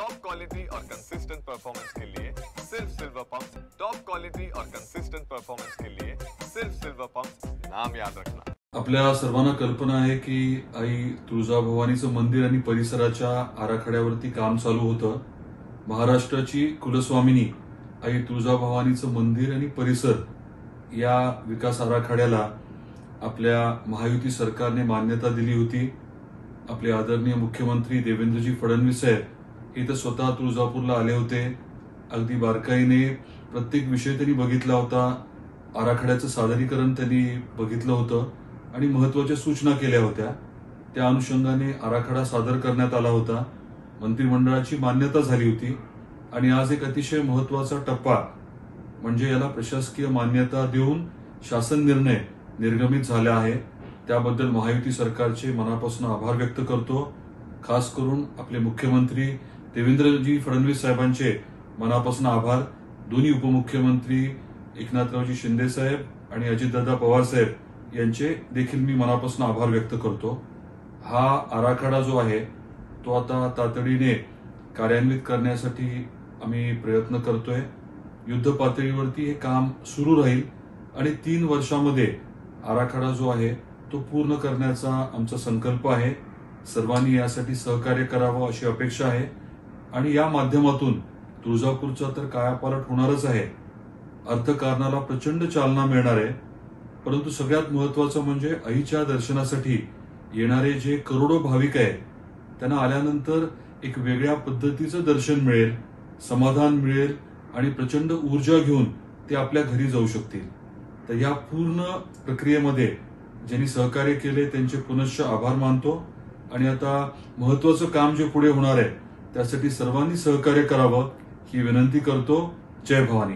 Top quality और consistent performance के लिए सिर्फ सिल्वर पंप। टॉप क्वालिटी और कंसिस्टेंट परफॉर्मेंस के लिए सिर्फ सिल्वर पंप, नाम याद रखना। आपल्या सर्वांना कल्पना आहे की आई तुळजाभवानीचं मंदिर आणि परिसराच्या आराखड्यावरती काम चालू होतं। महाराष्ट्राची कुलस्वामिनी आई तुळजाभवानीचं मंदिर आणि परिसर या विकास आराखड्याला आपल्या महायुती सरकारने मान्यता दिली होती। आपले आदरणीय मुख्यमंत्री देवेंद्रजी फडणवीस साहेब इथं स्वतः तुळजापूरला आले होते। अगदी बारकाईने प्रत्येक विषय त्यांनी बघितला होता, आराखड्याचं सादरीकरण त्यांनी बघितलं होतं आणि महत्त्वाच्या सूचना केल्या होत्या। त्या अनुषंगाने आराखडा सादर करण्यात आला होता, मंत्रिमंडळाची मान्यता झाली होती आणि आज एक अतिशय महत्त्वाचा टप्पा म्हणजे याला प्रशासकीय मान्यता देऊन शासन निर्णय निर्गमित झाला आहे। त्याबद्दल महायुती सरकारचे मनापासून आभार व्यक्त करतो। खास करून आपले मुख्यमंत्री देवेंद्रजी फडणवीस साहेबांचे मनापासून आभार। दोन्ही उपमुख्यमंत्री एकनाथरावजी शिंदे साहेब आणि अजितदादा पवार साहेब यांचे देखील मी मनापासून आभार व्यक्त करतो। हा आराखडा जो आहे तो आता तातडीने कार्यान्वित करण्यासाठी आम्ही प्रयत्न करतोय। युद्ध पातळीवरती हे काम सुरू राहील आणि 3 वर्षांमध्ये आराखडा जो आहे तो पूर्ण करण्याचा आमचा संकल्प आहे। सर्वांनी यासाठी सहकार्य करावं अशी अपेक्षा आहे आणि या माध्यमातून तुळजापूरचा तर कायापालट होणारच आहे, अर्थकारणाला प्रचंड चालना मिळणार आहे। परंतु सगळ्यात महत्त्वाचं म्हणजे आईच्या दर्शनासाठी येणारे जे करोडो भाविक आहेत त्यांना आल्यानंतर एक वेगळ्या पद्धतीचं दर्शन मिळेल, समाधान मिळेल आणि प्रचंड ऊर्जा घेऊन ते आपल्या घरी जाऊ शकतील। तर या पूर्ण प्रक्रियेमध्ये ज्यांनी सहकार्य केले त्यांचे पुनश्च आभार मानतो आणि आता महत्त्वाचं काम जे पुढे होणार आहे त्यासाठी सर्वांनी सहकार्य करावं ही विनंती करतो। जय भवानी।